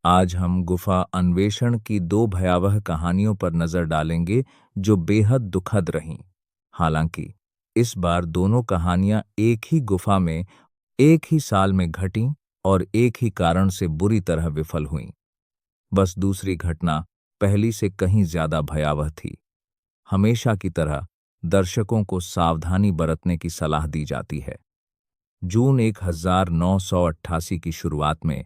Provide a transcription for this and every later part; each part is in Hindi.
आज हम गुफा अन्वेषण की दो भयावह कहानियों पर नजर डालेंगे जो बेहद दुखद रहीं। हालांकि इस बार दोनों कहानियां एक ही गुफा में एक ही साल में घटीं और एक ही कारण से बुरी तरह विफल हुईं। बस दूसरी घटना पहली से कहीं ज्यादा भयावह थी। हमेशा की तरह दर्शकों को सावधानी बरतने की सलाह दी जाती है। जून 1988 की शुरुआत में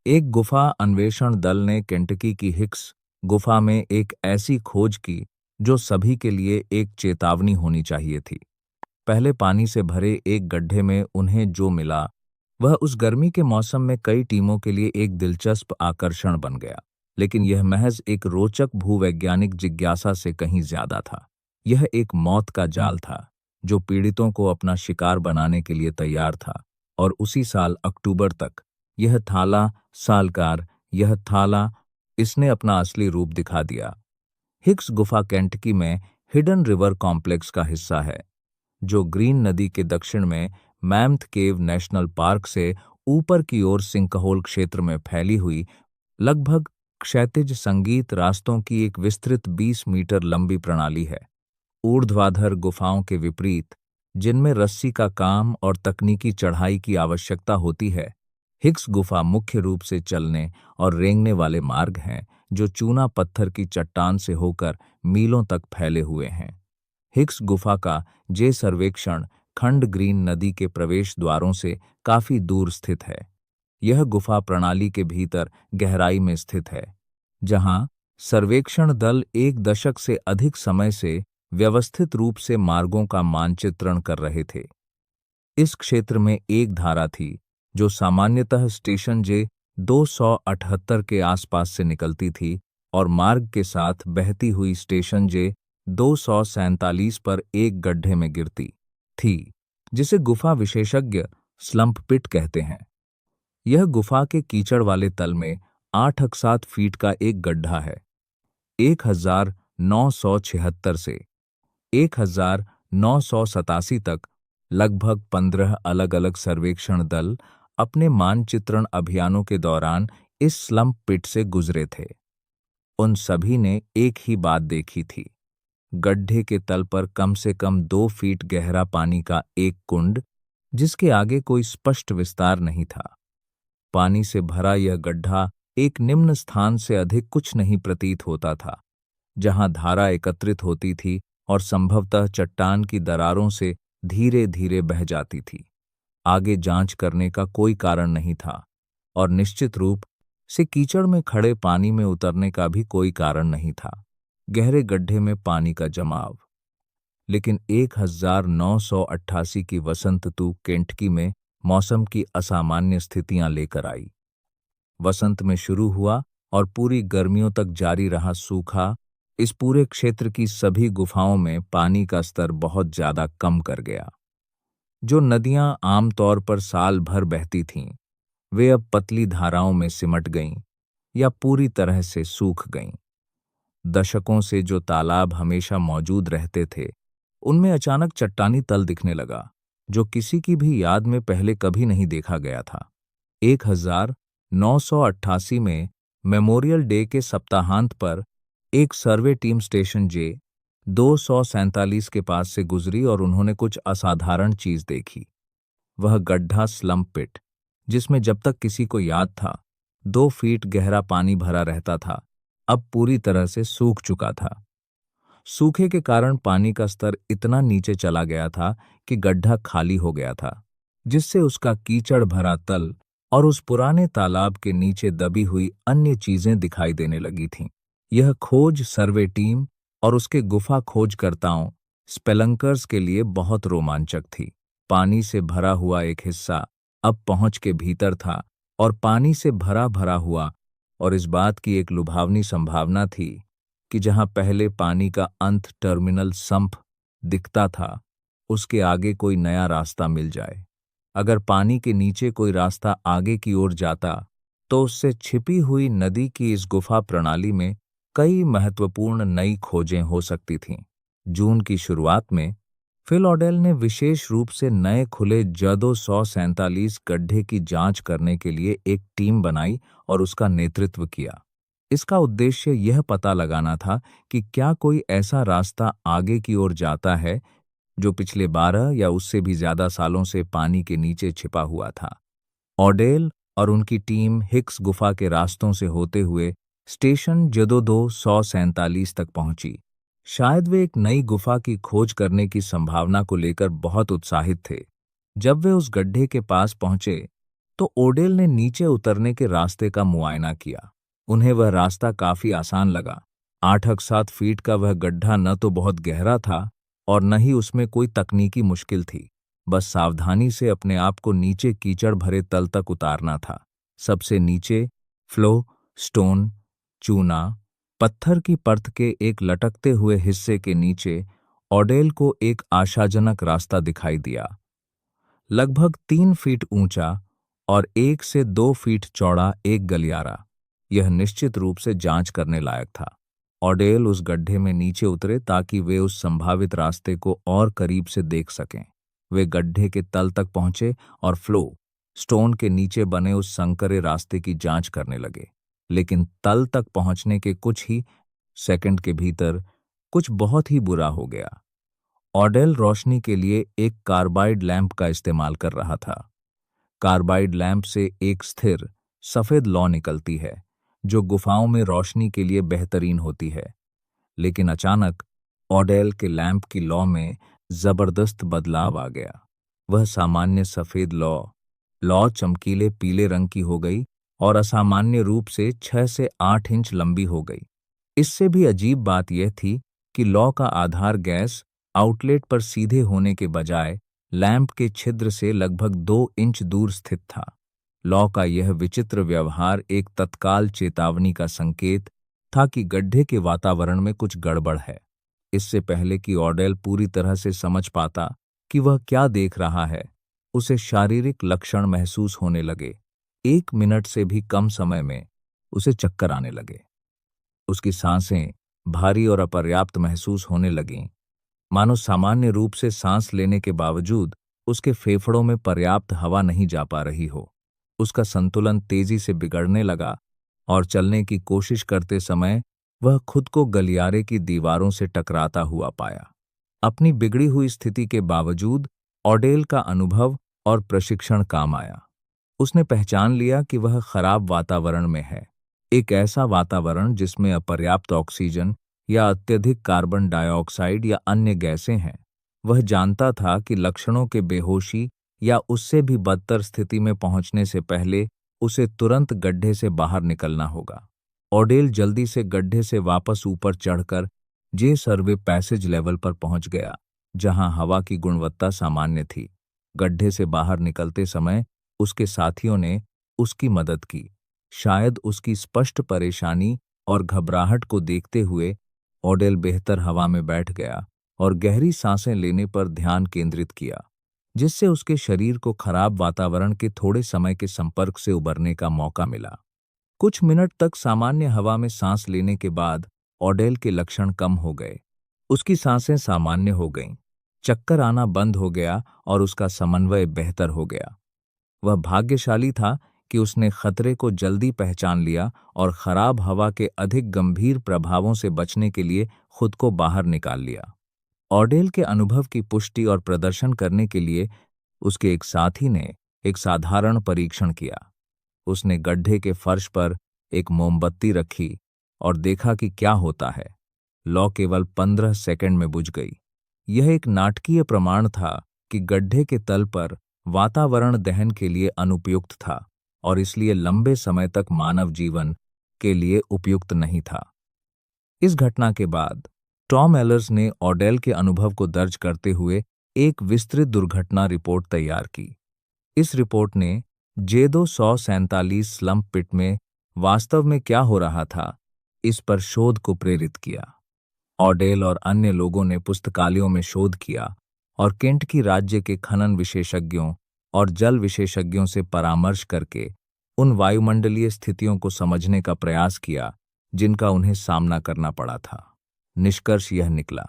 एक गुफा अन्वेषण दल ने केंटकी की हिक्स गुफा में एक ऐसी खोज की जो सभी के लिए एक चेतावनी होनी चाहिए थी। पहले पानी से भरे एक गड्ढे में उन्हें जो मिला वह उस गर्मी के मौसम में कई टीमों के लिए एक दिलचस्प आकर्षण बन गया, लेकिन यह महज एक रोचक भूवैज्ञानिक जिज्ञासा से कहीं ज्यादा था। यह एक मौत का जाल था जो पीड़ितों को अपना शिकार बनाने के लिए तैयार था। और उसी साल अक्टूबर तक यह थाला इसने अपना असली रूप दिखा दिया। हिक्स गुफा केंटकी में हिडन रिवर कॉम्प्लेक्स का हिस्सा है, जो ग्रीन नदी के दक्षिण में मैम्थ केव नेशनल पार्क से ऊपर की ओर सिंकहोल क्षेत्र में फैली हुई लगभग क्षैतिज संगीत रास्तों की एक विस्तृत 20 मीटर लंबी प्रणाली है। ऊर्ध्वाधर गुफाओं के विपरीत, जिनमें रस्सी का काम और तकनीकी चढ़ाई की आवश्यकता होती है, हिक्स गुफा मुख्य रूप से चलने और रेंगने वाले मार्ग हैं जो चूना पत्थर की चट्टान से होकर मीलों तक फैले हुए हैं। हिक्स गुफा का जे सर्वेक्षण खंड ग्रीन नदी के प्रवेश द्वारों से काफी दूर स्थित है। यह गुफा प्रणाली के भीतर गहराई में स्थित है, जहां सर्वेक्षण दल एक दशक से अधिक समय से व्यवस्थित रूप से मार्गों का मानचित्रण कर रहे थे। इस क्षेत्र में एक धारा थी जो सामान्यतः स्टेशन जे 278 के आसपास से निकलती थी और मार्ग के साथ बहती हुई स्टेशन जे 247 पर एक गड्ढे में गिरती थी, जिसे गुफा विशेषज्ञ स्लंप पिट कहते हैं। यह गुफा के कीचड़ वाले तल में 8-7 फीट का एक गड्ढा है। 1976 से 1987 तक लगभग 15 अलग-अलग सर्वेक्षण दल अपने मानचित्रण अभियानों के दौरान इस स्लंप पिट से गुजरे थे। उन सभी ने एक ही बात देखी थी, गड्ढे के तल पर कम से कम 2 फीट गहरा पानी का एक कुंड, जिसके आगे कोई स्पष्ट विस्तार नहीं था। पानी से भरा यह गड्ढा एक निम्न स्थान से अधिक कुछ नहीं प्रतीत होता था, जहां धारा एकत्रित होती थी और संभवतः चट्टान की दरारों से धीरे धीरे बह जाती थी। आगे जांच करने का कोई कारण नहीं था और निश्चित रूप से कीचड़ में खड़े पानी में उतरने का भी कोई कारण नहीं था। गहरे गड्ढे में पानी का जमाव। लेकिन 1988 की वसंत ऋतु केंटकी में मौसम की असामान्य स्थितियां लेकर आई। वसंत में शुरू हुआ और पूरी गर्मियों तक जारी रहा सूखा इस पूरे क्षेत्र की सभी गुफाओं में पानी का स्तर बहुत ज्यादा कम कर गया। जो नदियां आमतौर पर साल भर बहती थीं, वे अब पतली धाराओं में सिमट गईं या पूरी तरह से सूख गईं। दशकों से जो तालाब हमेशा मौजूद रहते थे, उनमें अचानक चट्टानी तल दिखने लगा, जो किसी की भी याद में पहले कभी नहीं देखा गया था। 1988 में मेमोरियल डे के सप्ताहांत पर एक सर्वे टीम स्टेशन जे 247 के पास से गुजरी और उन्होंने कुछ असाधारण चीज देखी। वह गड्ढा स्लंप पिट, जिसमें जब तक किसी को याद था 2 फीट गहरा पानी भरा रहता था, अब पूरी तरह से सूख चुका था। सूखे के कारण पानी का स्तर इतना नीचे चला गया था कि गड्ढा खाली हो गया था, जिससे उसका कीचड़ भरा तल और उस पुराने तालाब के नीचे दबी हुई अन्य चीजें दिखाई देने लगी थीं। यह खोज सर्वे टीम और उसके गुफा खोजकर्ताओं स्पेलंकर्स के लिए बहुत रोमांचक थी। पानी से भरा हुआ एक हिस्सा अब पहुंच के भीतर था और पानी से भरा भरा हुआ, और इस बात की एक लुभावनी संभावना थी कि जहां पहले पानी का अंत टर्मिनल सम्प दिखता था, उसके आगे कोई नया रास्ता मिल जाए। अगर पानी के नीचे कोई रास्ता आगे की ओर जाता, तो उससे छिपी हुई नदी की इस गुफा प्रणाली में कई महत्वपूर्ण नई खोजें हो सकती थीं। जून की शुरुआत में फिल ऑडेल ने विशेष रूप से नए खुले जदो 147 गड्ढे की जांच करने के लिए एक टीम बनाई और उसका नेतृत्व किया। इसका उद्देश्य यह पता लगाना था कि क्या कोई ऐसा रास्ता आगे की ओर जाता है जो पिछले 12 या उससे भी ज्यादा सालों से पानी के नीचे छिपा हुआ था। ऑडेल और उनकी टीम हिक्स गुफा के रास्तों से होते हुए स्टेशन जदोदो 147 तक पहुंची। शायद वे एक नई गुफा की खोज करने की संभावना को लेकर बहुत उत्साहित थे। जब वे उस गड्ढे के पास पहुंचे तो ओडेल ने नीचे उतरने के रास्ते का मुआयना किया। उन्हें वह रास्ता काफी आसान लगा। 8-7 फीट का वह गड्ढा न तो बहुत गहरा था और न ही उसमें कोई तकनीकी मुश्किल थी। बस सावधानी से अपने आप को नीचे कीचड़ भरे तल तक उतारना था। सबसे नीचे फ्लो, स्टोन, चूना, पत्थर की परत के एक लटकते हुए हिस्से के नीचे ऑडेल को एक आशाजनक रास्ता दिखाई दिया। लगभग 3 फीट ऊंचा और 1 से 2 फीट चौड़ा एक गलियारा। यह निश्चित रूप से जांच करने लायक था। ऑडेल उस गड्ढे में नीचे उतरे ताकि वे उस संभावित रास्ते को और करीब से देख सकें। वे गड्ढे के तल तक पहुंचे और फ्लो, स्टोन के नीचे बने उस संकरे रास्ते की जांच करने लगे। लेकिन तल तक पहुंचने के कुछ ही सेकंड के भीतर कुछ बहुत ही बुरा हो गया। ऑडेल रोशनी के लिए एक कार्बाइड लैंप का इस्तेमाल कर रहा था। कार्बाइड लैंप से एक स्थिर सफेद लौ निकलती है जो गुफाओं में रोशनी के लिए बेहतरीन होती है। लेकिन अचानक ऑडेल के लैंप की लौ में जबरदस्त बदलाव आ गया। वह सामान्य सफेद लौ चमकीले पीले रंग की हो गई और असामान्य रूप से 6 से 8 इंच लंबी हो गई। इससे भी अजीब बात यह थी कि लौ का आधार गैस आउटलेट पर सीधे होने के बजाय लैंप के छिद्र से लगभग 2 इंच दूर स्थित था। लौ का यह विचित्र व्यवहार एक तत्काल चेतावनी का संकेत था कि गड्ढे के वातावरण में कुछ गड़बड़ है। इससे पहले कि ऑडेल पूरी तरह से समझ पाता कि वह क्या देख रहा है, उसे शारीरिक लक्षण महसूस होने लगे। 1 मिनट से भी कम समय में उसे चक्कर आने लगे। उसकी सांसें भारी और अपर्याप्त महसूस होने लगीं, मानो सामान्य रूप से सांस लेने के बावजूद उसके फेफड़ों में पर्याप्त हवा नहीं जा पा रही हो। उसका संतुलन तेजी से बिगड़ने लगा और चलने की कोशिश करते समय वह खुद को गलियारे की दीवारों से टकराता हुआ पाया। अपनी बिगड़ी हुई स्थिति के बावजूद ऑडेल का अनुभव और प्रशिक्षण काम आया। उसने पहचान लिया कि वह खराब वातावरण में है, एक ऐसा वातावरण जिसमें अपर्याप्त ऑक्सीजन या अत्यधिक कार्बन डाइऑक्साइड या अन्य गैसें हैं। वह जानता था कि लक्षणों के बेहोशी या उससे भी बदतर स्थिति में पहुंचने से पहले उसे तुरंत गड्ढे से बाहर निकलना होगा। ऑडेल जल्दी से गड्ढे से वापस ऊपर चढ़कर जे सर्वे पैसेज लेवल पर पहुंच गया, जहां हवा की गुणवत्ता सामान्य थी। गड्ढे से बाहर निकलते समय उसके साथियों ने उसकी मदद की। शायद उसकी स्पष्ट परेशानी और घबराहट को देखते हुए ऑडेल बेहतर हवा में बैठ गया और गहरी सांसें लेने पर ध्यान केंद्रित किया, जिससे उसके शरीर को खराब वातावरण के थोड़े समय के संपर्क से उबरने का मौका मिला। कुछ मिनट तक सामान्य हवा में सांस लेने के बाद ऑडेल के लक्षण कम हो गए। उसकी सांसें सामान्य हो गईं, चक्कर आना बंद हो गया और उसका समन्वय बेहतर हो गया। वह भाग्यशाली था कि उसने खतरे को जल्दी पहचान लिया और खराब हवा के अधिक गंभीर प्रभावों से बचने के लिए खुद को बाहर निकाल लिया। ऑडेल के अनुभव की पुष्टि और प्रदर्शन करने के लिए उसके एक साथी ने एक साधारण परीक्षण किया। उसने गड्ढे के फर्श पर एक मोमबत्ती रखी और देखा कि क्या होता है। लौ केवल 15 सेकंड में बुझ गई। यह एक नाटकीय प्रमाण था कि गड्ढे के तल पर वातावरण दहन के लिए अनुपयुक्त था और इसलिए लंबे समय तक मानव जीवन के लिए उपयुक्त नहीं था। इस घटना के बाद टॉम एलर्स ने ऑडेल के अनुभव को दर्ज करते हुए एक विस्तृत दुर्घटना रिपोर्ट तैयार की। इस रिपोर्ट ने जेदो 147 स्लंप पिट में वास्तव में क्या हो रहा था, इस पर शोध को प्रेरित किया। ऑडेल और अन्य लोगों ने पुस्तकालयों में शोध किया और केंट की राज्य के खनन विशेषज्ञों और जल विशेषज्ञों से परामर्श करके उन वायुमंडलीय स्थितियों को समझने का प्रयास किया जिनका उन्हें सामना करना पड़ा था। निष्कर्ष यह निकला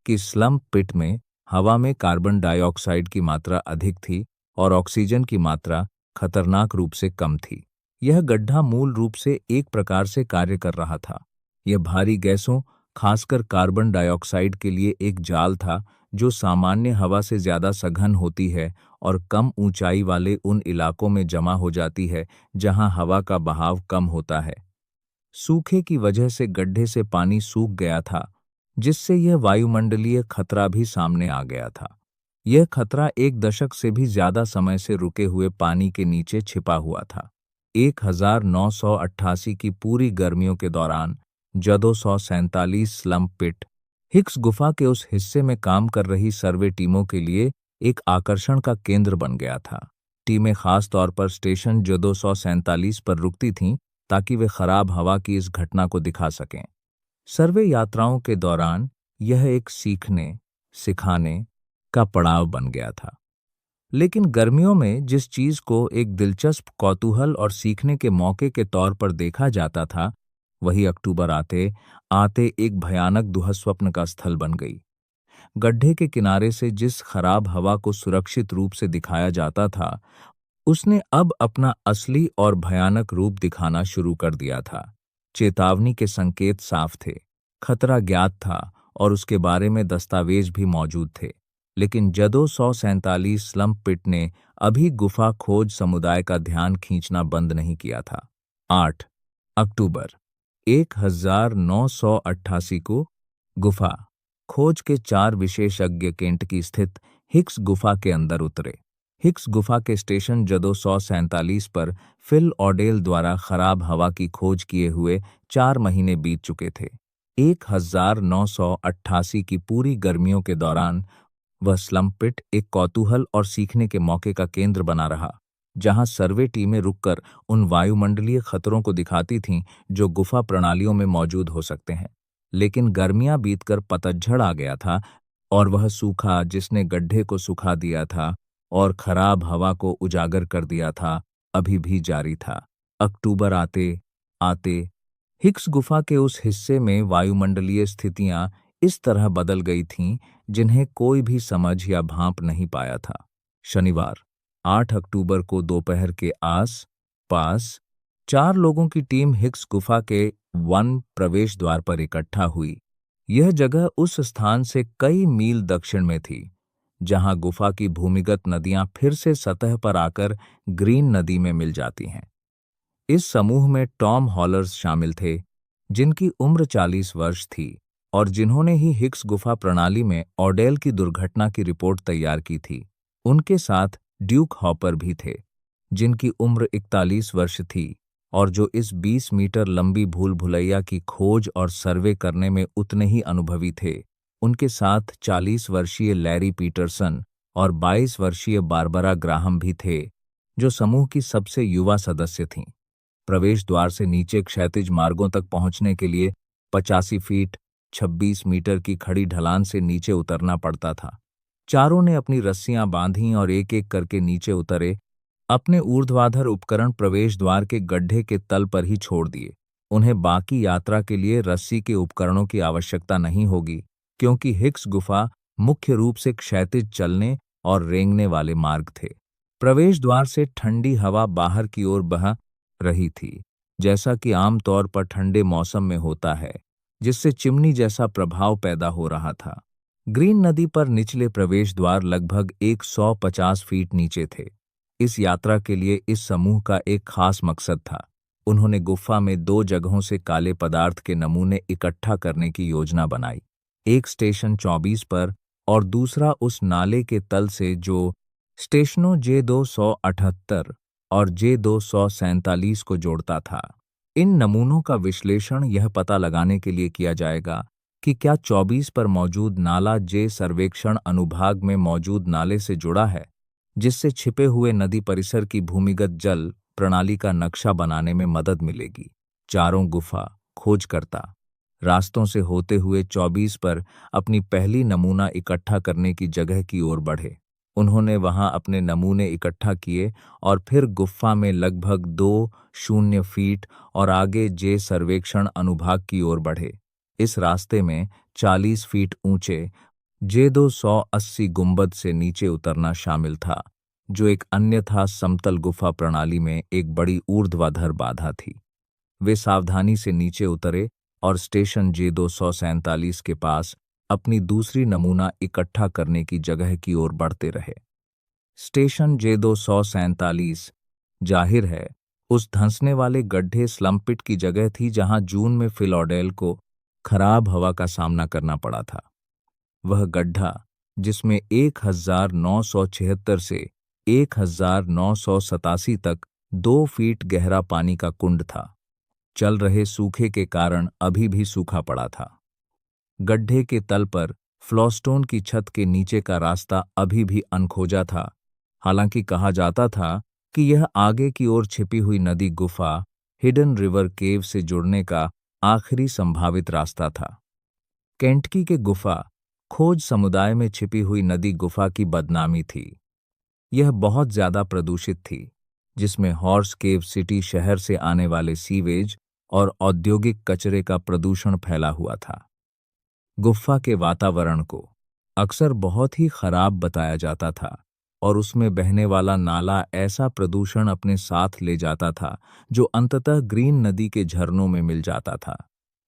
कि स्लंप पिट में हवा में कार्बन डाइऑक्साइड की मात्रा अधिक थी और ऑक्सीजन की मात्रा खतरनाक रूप से कम थी। यह गड्ढा मूल रूप से एक प्रकार से कार्य कर रहा था। यह भारी गैसों, खासकर कार्बन डाइऑक्साइड के लिए एक जाल था जो सामान्य हवा से ज्यादा सघन होती है और कम ऊंचाई वाले उन इलाकों में जमा हो जाती है जहां हवा का बहाव कम होता है। सूखे की वजह से गड्ढे से पानी सूख गया था, जिससे यह वायुमंडलीय खतरा भी सामने आ गया था। यह खतरा 1 दशक से भी ज्यादा समय से रुके हुए पानी के नीचे छिपा हुआ था। 1988 की पूरी गर्मियों के दौरान J247 स्लम्प पिट हिक्स गुफा के उस हिस्से में काम कर रही सर्वे टीमों के लिए एक आकर्षण का केंद्र बन गया था। टीमें खास तौर पर स्टेशन J247 पर रुकती थीं ताकि वे खराब हवा की इस घटना को दिखा सकें। सर्वे यात्राओं के दौरान यह एक सीखने, सिखाने का पड़ाव बन गया था। लेकिन गर्मियों में जिस चीज को एक दिलचस्प कौतूहल और सीखने के मौके के तौर पर देखा जाता था, वही अक्टूबर आते आते एक भयानक दुःस्वप्न का स्थल बन गई। गड्ढे के किनारे से जिस खराब हवा को सुरक्षित रूप से दिखाया जाता था, उसने अब अपना असली और भयानक रूप दिखाना शुरू कर दिया था। चेतावनी के संकेत साफ थे, खतरा ज्ञात था और उसके बारे में दस्तावेज भी मौजूद थे। लेकिन J247 स्लम्प पिट ने अभी गुफा खोज समुदाय का ध्यान खींचना बंद नहीं किया था। 8 अक्टूबर 1988 को गुफा खोज के 4 विशेषज्ञ केंटकी स्थित हिक्स गुफा के अंदर उतरे। हिक्स गुफा के स्टेशन J247 पर फिल ऑडेल द्वारा खराब हवा की खोज किए हुए 4 महीने बीत चुके थे। 1988 की पूरी गर्मियों के दौरान वह स्लम्प पिट एक कौतूहल और सीखने के मौके का केंद्र बना रहा, जहां सर्वे टीमें रुककर उन वायुमंडलीय खतरों को दिखाती थीं जो गुफा प्रणालियों में मौजूद हो सकते हैं। लेकिन गर्मियां बीतकर पतझड़ आ गया था और वह सूखा जिसने गड्ढे को सुखा दिया था और खराब हवा को उजागर कर दिया था, अभी भी जारी था। अक्टूबर आते आते हिक्स गुफा के उस हिस्से में वायुमंडलीय स्थितियां इस तरह बदल गई थीं जिन्हें कोई भी समझ या भांप नहीं पाया था। शनिवार 8 अक्टूबर को दोपहर के आस पास 4 लोगों की टीम हिक्स गुफा के वन प्रवेश द्वार पर इकट्ठा हुई। यह जगह उस स्थान से कई मील दक्षिण में थी जहां गुफा की भूमिगत नदियां फिर से सतह पर आकर ग्रीन नदी में मिल जाती हैं। इस समूह में टॉम हॉलर्स शामिल थे, जिनकी उम्र 40 वर्ष थी और जिन्होंने ही हिक्स गुफा प्रणाली में ऑडेल की दुर्घटना की रिपोर्ट तैयार की थी। उनके साथ ड्यूक हॉपर भी थे, जिनकी उम्र 41 वर्ष थी और जो इस 20 मीटर लंबी भूल भुलैया की खोज और सर्वे करने में उतने ही अनुभवी थे। उनके साथ 40 वर्षीय लैरी पीटरसन और 22 वर्षीय बारबरा ग्राहम भी थे, जो समूह की सबसे युवा सदस्य थीं। प्रवेश द्वार से नीचे क्षैतिज मार्गों तक पहुंचने के लिए 85 फीट 26 मीटर की खड़ी ढलान से नीचे उतरना पड़ता था। चारों ने अपनी रस्सियां बांधीं और एक एक करके नीचे उतरे। अपने ऊर्ध्वाधर उपकरण प्रवेश द्वार के गड्ढे के तल पर ही छोड़ दिए। उन्हें बाकी यात्रा के लिए रस्सी के उपकरणों की आवश्यकता नहीं होगी, क्योंकि हिक्स गुफा मुख्य रूप से क्षैतिज चलने और रेंगने वाले मार्ग थे। प्रवेश द्वार से ठंडी हवा बाहर की ओर बह रही थी, जैसा कि आमतौर पर ठंडे मौसम में होता है, जिससे चिमनी जैसा प्रभाव पैदा हो रहा था। ग्रीन नदी पर निचले प्रवेश द्वार लगभग 150 फीट नीचे थे। इस यात्रा के लिए इस समूह का एक खास मकसद था। उन्होंने गुफा में 2 जगहों से काले पदार्थ के नमूने इकट्ठा करने की योजना बनाई, एक स्टेशन 24 पर और दूसरा उस नाले के तल से जो स्टेशनों J278 और J247 को जोड़ता था। इन नमूनों का विश्लेषण यह पता लगाने के लिए किया जाएगा कि क्या 24 पर मौजूद नाला J सर्वेक्षण अनुभाग में मौजूद नाले से जुड़ा है, जिससे छिपे हुए नदी परिसर की भूमिगत जल प्रणाली का नक्शा बनाने में मदद मिलेगी। चारों गुफा खोजकर्ता रास्तों से होते हुए 24 पर अपनी पहली नमूना इकट्ठा करने की जगह की ओर बढ़े। उन्होंने वहां अपने नमूने इकट्ठा किए और फिर गुफा में लगभग 20 फीट और आगे J सर्वेक्षण अनुभाग की ओर बढ़े। इस रास्ते में 40 फीट ऊंचे J280 गुंबद से नीचे उतरना शामिल था, जो एक अन्यथा समतल गुफा प्रणाली में एक बड़ी ऊर्ध्वाधर बाधा थी। वे सावधानी से नीचे उतरे और स्टेशन J247 के पास अपनी दूसरी नमूना इकट्ठा करने की जगह की ओर बढ़ते रहे। स्टेशन J247 जाहिर है उस धंसने वाले गड्ढे स्लम्प पिट की जगह थी जहां जून में फिलॉडेल को खराब हवा का सामना करना पड़ा था। वह गड्ढा, जिसमें 1976 से 1987 तक 2 फीट गहरा पानी का कुंड था, चल रहे सूखे के कारण अभी भी सूखा पड़ा था। गड्ढे के तल पर फ्लॉस्टोन की छत के नीचे का रास्ता अभी भी अनखोजा था, हालांकि कहा जाता था कि यह आगे की ओर छिपी हुई नदी गुफा हिडन रिवर केव से जुड़ने का आखिरी संभावित रास्ता था। केंटकी के गुफा खोज समुदाय में छिपी हुई नदी गुफा की बदनामी थी। यह बहुत ज्यादा प्रदूषित थी, जिसमें हॉर्स केव सिटी शहर से आने वाले सीवेज और औद्योगिक कचरे का प्रदूषण फैला हुआ था। गुफा के वातावरण को अक्सर बहुत ही खराब बताया जाता था और उसमें बहने वाला नाला ऐसा प्रदूषण अपने साथ ले जाता था जो अंततः ग्रीन नदी के झरनों में मिल जाता था।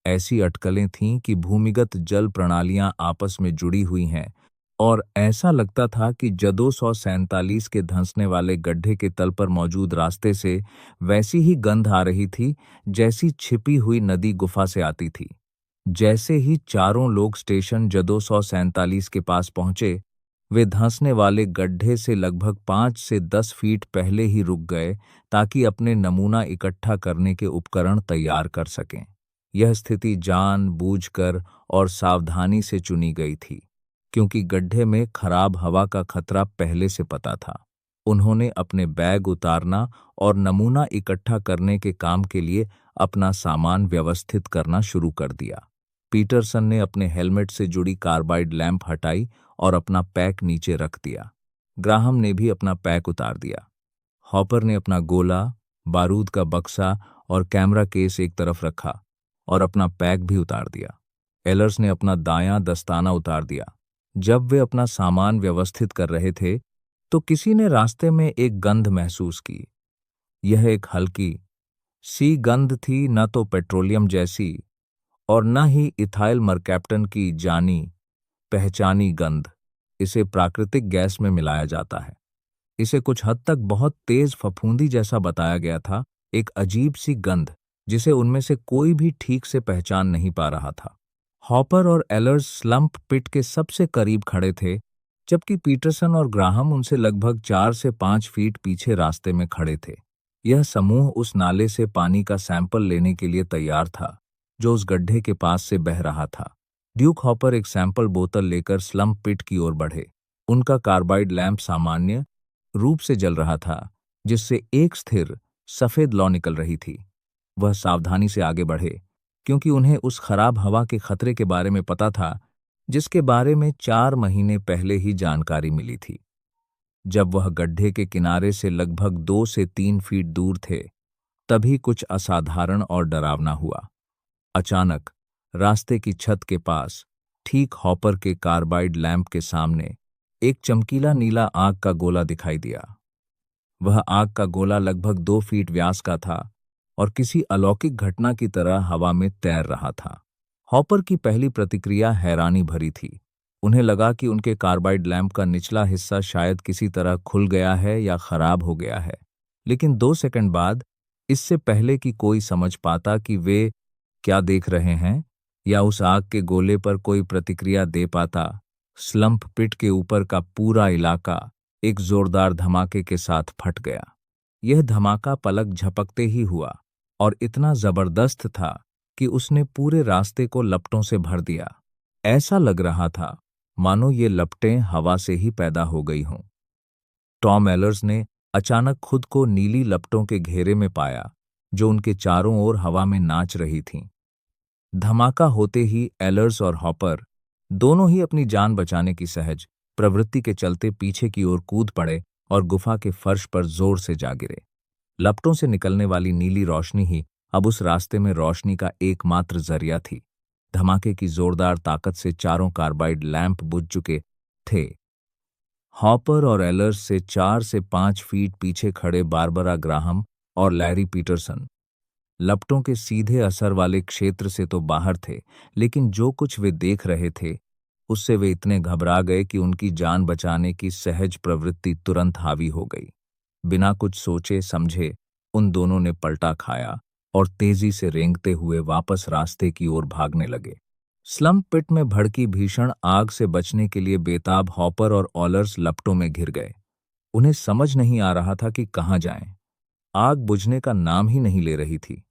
ऐसी अटकलें थीं कि भूमिगत जल प्रणालियां आपस में जुड़ी हुई हैं और ऐसा लगता था कि J247 के धंसने वाले गड्ढे के तल पर मौजूद रास्ते से वैसी ही गंध आ रही थी जैसी छिपी हुई नदी गुफा से आती थी। जैसे ही चारों लोग स्टेशन J247 के पास पहुंचे, वे धंसने वाले गड्ढे से लगभग 5 से 10 फीट पहले ही रुक गए ताकि अपने नमूना इकट्ठा करने के उपकरण तैयार कर सकें। यह स्थिति जानबूझकर और सावधानी से चुनी गई थी, क्योंकि गड्ढे में खराब हवा का खतरा पहले से पता था। उन्होंने अपने बैग उतारना और नमूना इकट्ठा करने के काम के लिए अपना सामान व्यवस्थित करना शुरू कर दिया। पीटरसन ने अपने हेलमेट से जुड़ी कार्बाइड लैंप हटाई और अपना पैक नीचे रख दिया। ग्राहम ने भी अपना पैक उतार दिया। हॉपर ने अपना गोला, बारूद का बक्सा और कैमरा केस एक तरफ रखा और अपना पैक भी उतार दिया। एलर्स ने अपना दायां दस्ताना उतार दिया। जब वे अपना सामान व्यवस्थित कर रहे थे, तो किसी ने रास्ते में एक गंध महसूस की। यह एक हल्की सी गंध थी, न तो पेट्रोलियम जैसी और न ही इथाइल मरकैप्टन की जानी पहचानी गंध। इसे प्राकृतिक गैस में मिलाया जाता है। इसे कुछ हद तक बहुत तेज फफूंदी जैसा बताया गया था, एक अजीब सी गंध जिसे उनमें से कोई भी ठीक से पहचान नहीं पा रहा था। हॉपर और एलर्स स्लम्प पिट के सबसे करीब खड़े थे, जबकि पीटरसन और ग्राहम उनसे लगभग 4 से 5 फीट पीछे रास्ते में खड़े थे। यह समूह उस नाले से पानी का सैंपल लेने के लिए तैयार था जो उस गड्ढे के पास से बह रहा था। ड्यूक हॉपर एक सैंपल बोतल लेकर स्लम्प पिट की ओर बढ़े। उनका कार्बाइड लैंप सामान्य रूप से जल रहा था, जिससे एक स्थिर सफेद लौ निकल रही थी। वह सावधानी से आगे बढ़े, क्योंकि उन्हें उस खराब हवा के खतरे के बारे में पता था जिसके बारे में 4 महीने पहले ही जानकारी मिली थी। जब वह गड्ढे के किनारे से लगभग 2 से 3 फीट दूर थे, तभी कुछ असाधारण और डरावना हुआ। अचानक रास्ते की छत के पास, ठीक हॉपर के कार्बाइड लैंप के सामने, एक चमकीला नीला आग का गोला दिखाई दिया। वह आग का गोला लगभग 2 फीट व्यास का था और किसी अलौकिक घटना की तरह हवा में तैर रहा था। हॉपर की पहली प्रतिक्रिया हैरानी भरी थी। उन्हें लगा कि उनके कार्बाइड लैंप का निचला हिस्सा शायद किसी तरह खुल गया है या खराब हो गया है। लेकिन 2 सेकंड बाद, इससे पहले कि कोई समझ पाता कि वे क्या देख रहे हैं या उस आग के गोले पर कोई प्रतिक्रिया दे पाता, स्लम्प पिट के ऊपर का पूरा इलाका एक जोरदार धमाके के साथ फट गया। यह धमाका पलक झपकते ही हुआ और इतना जबरदस्त था कि उसने पूरे रास्ते को लपटों से भर दिया। ऐसा लग रहा था मानो ये लपटें हवा से ही पैदा हो गई हों। टॉम एलर्स ने अचानक खुद को नीली लपटों के घेरे में पाया जो उनके चारों ओर हवा में नाच रही थीं। धमाका होते ही एलर्स और हॉपर दोनों ही अपनी जान बचाने की सहज प्रवृत्ति के चलते पीछे की ओर कूद पड़े और गुफा के फर्श पर जोर से जा गिरे। लपटों से निकलने वाली नीली रोशनी ही अब उस रास्ते में रोशनी का एकमात्र जरिया थी। धमाके की जोरदार ताकत से चारों कार्बाइड लैंप बुझ चुके थे। हॉपर और एलर्स से 4 से 5 फीट पीछे खड़े बारबरा ग्राहम और लैरी पीटरसन लपटों के सीधे असर वाले क्षेत्र से तो बाहर थे, लेकिन जो कुछ वे देख रहे थे उससे वे इतने घबरा गए कि उनकी जान बचाने की सहज प्रवृत्ति तुरंत हावी हो गई। बिना कुछ सोचे समझे उन दोनों ने पलटा खाया और तेजी से रेंगते हुए वापस रास्ते की ओर भागने लगे। स्लम्प पिट में भड़की भीषण आग से बचने के लिए बेताब हॉपर और ऑलर्स लपटों में घिर गए। उन्हें समझ नहीं आ रहा था कि कहाँ जाएं। आग बुझने का नाम ही नहीं ले रही थी।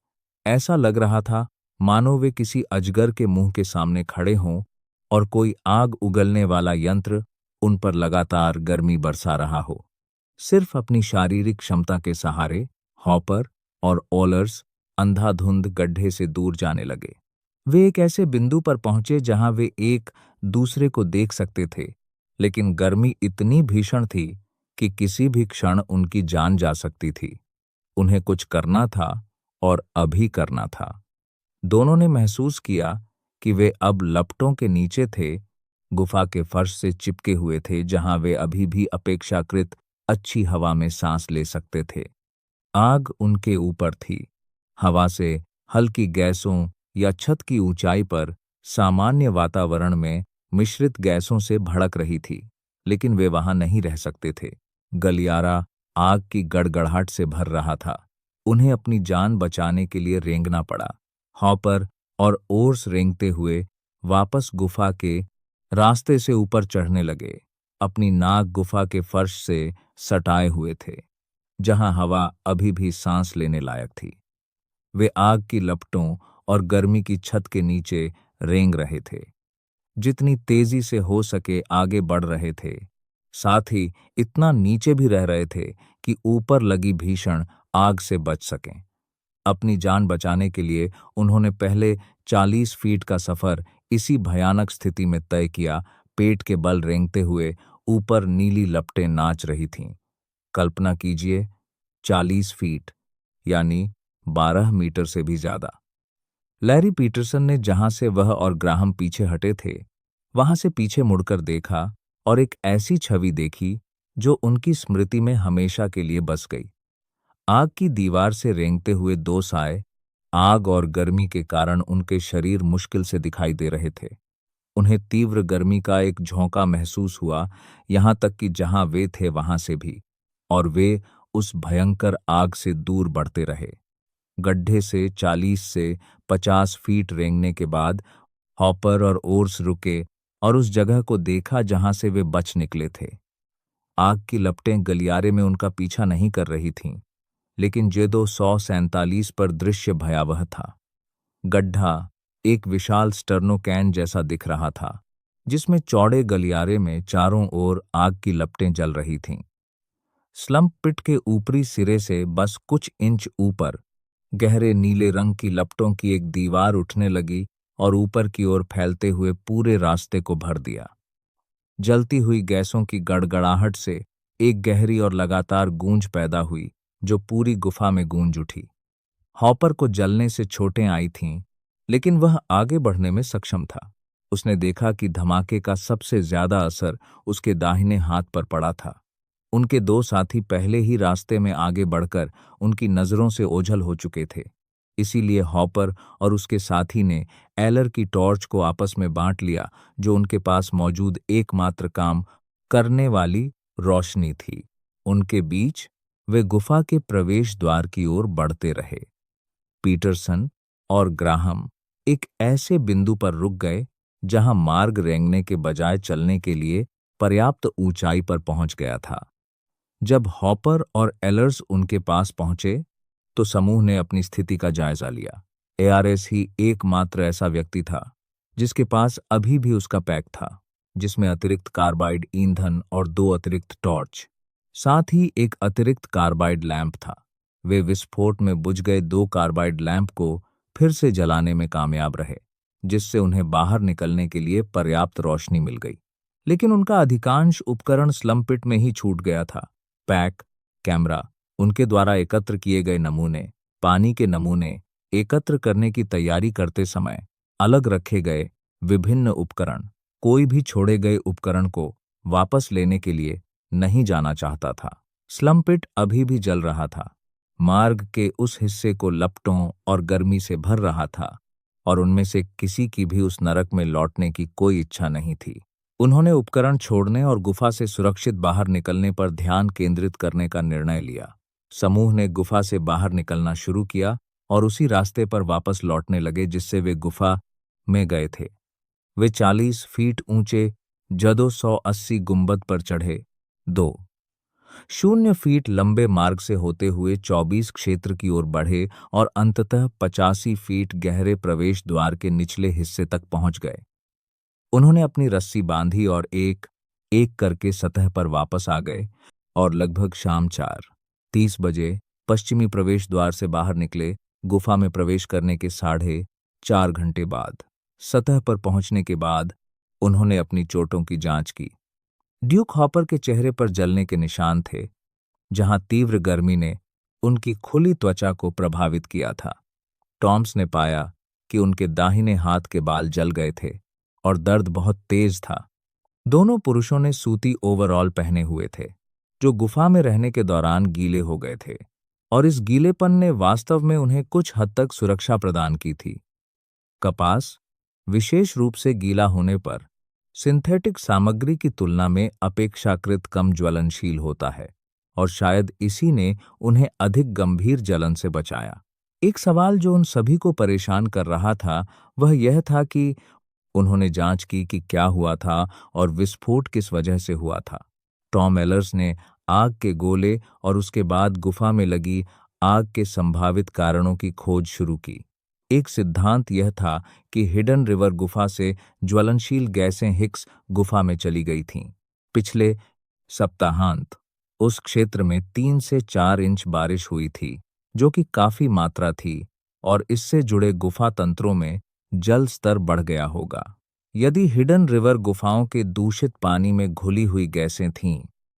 ऐसा लग रहा था मानो वे किसी अजगर के मुंह के सामने खड़े हों और कोई आग उगलने वाला यंत्र उन पर लगातार गर्मी बरसा रहा हो। सिर्फ अपनी शारीरिक क्षमता के सहारे हॉपर और ऑलर्स अंधाधुंध गड्ढे से दूर जाने लगे। वे एक ऐसे बिंदु पर पहुंचे जहां वे एक दूसरे को देख सकते थे, लेकिन गर्मी इतनी भीषण थी कि किसी भी क्षण उनकी जान जा सकती थी। उन्हें कुछ करना था और अभी करना था। दोनों ने महसूस किया कि वे अब लपटों के नीचे थे, गुफा के फर्श से चिपके हुए थे जहां वे अभी भी अपेक्षाकृत अच्छी हवा में सांस ले सकते थे। आग उनके ऊपर थी, हवा से हल्की गैसों या छत की ऊंचाई पर सामान्य वातावरण में मिश्रित गैसों से भड़क रही थी, लेकिन वे वहां नहीं रह सकते थे। गलियारा आग की गड़गड़ाहट से भर रहा था। उन्हें अपनी जान बचाने के लिए रेंगना पड़ा। हॉपर और ओर्स रेंगते हुए वापस गुफा के रास्ते से ऊपर चढ़ने लगे। अपनी नाक गुफा के फर्श से सटाए हुए थे, जहां हवा अभी भी सांस लेने लायक थी। वे आग की लपटों और गर्मी की छत के नीचे रेंग रहे थे। जितनी तेजी से हो सके आगे बढ़ रहे थे, साथ ही इतना नीचे भी रह रहे थे कि ऊपर लगी भीषण आग से बच सकें। अपनी जान बचाने के लिए उन्होंने पहले 40 फीट का सफर इसी भयानक स्थिति में तय किया। पेट के बल रेंगते हुए ऊपर नीली लपटें नाच रही थीं। कल्पना कीजिए, 40 फीट यानी 12 मीटर से भी ज्यादा। लैरी पीटरसन ने जहां से वह और ग्राहम पीछे हटे थे, वहां से पीछे मुड़कर देखा और एक ऐसी छवि देखी जो उनकी स्मृति में हमेशा के लिए बस गई। आग की दीवार से रेंगते हुए दो साए, आग और गर्मी के कारण उनके शरीर मुश्किल से दिखाई दे रहे थे। उन्हें तीव्र गर्मी का एक झोंका महसूस हुआ, यहां तक कि जहां वे थे वहां से भी, और वे उस भयंकर आग से दूर बढ़ते रहे। गड्ढे से 40 से 50 फीट रेंगने के बाद हॉपर और ओर्स रुके और उस जगह को देखा जहां से वे बच निकले थे। आग की लपटें गलियारे में उनका पीछा नहीं कर रही थीं, लेकिन जेदो 147 पर दृश्य भयावह था। गड्ढा एक विशाल स्टर्नोकैन जैसा दिख रहा था, जिसमें चौड़े गलियारे में चारों ओर आग की लपटें जल रही थीं। स्लम्प पिट के ऊपरी सिरे से बस कुछ इंच ऊपर गहरे नीले रंग की लपटों की एक दीवार उठने लगी और ऊपर की ओर फैलते हुए पूरे रास्ते को भर दिया। जलती हुई गैसों की गड़गड़ाहट से एक गहरी और लगातार गूंज पैदा हुई जो पूरी गुफा में गूंज उठी। हॉपर को जलने से चोटें आई थीं, लेकिन वह आगे बढ़ने में सक्षम था। उसने देखा कि धमाके का सबसे ज्यादा असर उसके दाहिने हाथ पर पड़ा था। उनके दो साथी पहले ही रास्ते में आगे बढ़कर उनकी नजरों से ओझल हो चुके थे। इसीलिए हॉपर और उसके साथी ने एलर की टॉर्च को आपस में बांट लिया, जो उनके पास मौजूद एकमात्र काम करने वाली रोशनी थी। उनके बीच वे गुफा के प्रवेश द्वार की ओर बढ़ते रहे। पीटरसन और ग्राहम एक ऐसे बिंदु पर रुक गए जहां मार्ग रेंगने के बजाय चलने के लिए पर्याप्त ऊंचाई पर पहुंच गया था। जब हॉपर और एलर्स उनके पास पहुंचे तो समूह ने अपनी स्थिति का जायजा लिया। एआरएस ही एकमात्र ऐसा व्यक्ति था जिसके पास अभी भी उसका पैक था, जिसमें अतिरिक्त कार्बाइड ईंधन और 2 अतिरिक्त टॉर्च, साथ ही एक अतिरिक्त कार्बाइड लैंप था। वे विस्फोट में बुझ गए 2 कार्बाइड लैंप को फिर से जलाने में कामयाब रहे, जिससे उन्हें बाहर निकलने के लिए पर्याप्त रोशनी मिल गई। लेकिन उनका अधिकांश उपकरण स्लम्प पिट में ही छूट गया था। पैक, कैमरा, उनके द्वारा एकत्र किए गए नमूने, पानी के नमूने एकत्र करने की तैयारी करते समय अलग रखे गए विभिन्न उपकरण, कोई भी छोड़े गए उपकरण को वापस लेने के लिए नहीं जाना चाहता था। स्लम पिट अभी भी जल रहा था, मार्ग के उस हिस्से को लपटों और गर्मी से भर रहा था, और उनमें से किसी की भी उस नरक में लौटने की कोई इच्छा नहीं थी। उन्होंने उपकरण छोड़ने और गुफा से सुरक्षित बाहर निकलने पर ध्यान केंद्रित करने का निर्णय लिया। समूह ने गुफा से बाहर निकलना शुरू किया और उसी रास्ते पर वापस लौटने लगे जिससे वे गुफा में गए थे। वे 40 फीट ऊंचे जदो 180 गुंबद पर चढ़े, 2.0 फीट लंबे मार्ग से होते हुए 24 क्षेत्र की ओर बढ़े और अंततः 85 फीट गहरे प्रवेश द्वार के निचले हिस्से तक पहुंच गए। उन्होंने अपनी रस्सी बांधी और एक एक करके सतह पर वापस आ गए और लगभग शाम 4:30 बजे पश्चिमी प्रवेश द्वार से बाहर निकले। गुफा में प्रवेश करने के 4.5 घंटे बाद सतह पर पहुंचने के बाद उन्होंने अपनी चोटों की जांच की। ड्यूक हॉपर के चेहरे पर जलने के निशान थे, जहां तीव्र गर्मी ने उनकी खुली त्वचा को प्रभावित किया था। टॉम्स ने पाया कि उनके दाहिने हाथ के बाल जल गए थे और दर्द बहुत तेज था। दोनों पुरुषों ने सूती ओवरऑल पहने हुए थे, जो गुफा में रहने के दौरान गीले हो गए थे, और इस गीलेपन ने वास्तव में उन्हें कुछ हद तक सुरक्षा प्रदान की थी। कपास, विशेष रूप से गीला होने पर, सिंथेटिक सामग्री की तुलना में अपेक्षाकृत कम ज्वलनशील होता है, और शायद इसी ने उन्हें अधिक गंभीर जलन से बचाया। एक सवाल जो उन सभी को परेशान कर रहा था वह यह था कि उन्होंने जांच की कि क्या हुआ था और विस्फोट किस वजह से हुआ था। टॉम एलर्स ने आग के गोले और उसके बाद गुफा में लगी आग के संभावित कारणों की खोज शुरू की। एक सिद्धांत यह था कि हिडन रिवर गुफा से ज्वलनशील गैसें हिक्स गुफा में चली गई थीं। पिछले सप्ताहांत उस क्षेत्र में 3 से 4 इंच बारिश हुई थी, जो कि काफी मात्रा थी, और इससे जुड़े गुफा तंत्रों में जल स्तर बढ़ गया होगा। यदि हिडन रिवर गुफाओं के दूषित पानी में घुली हुई गैसें थीं,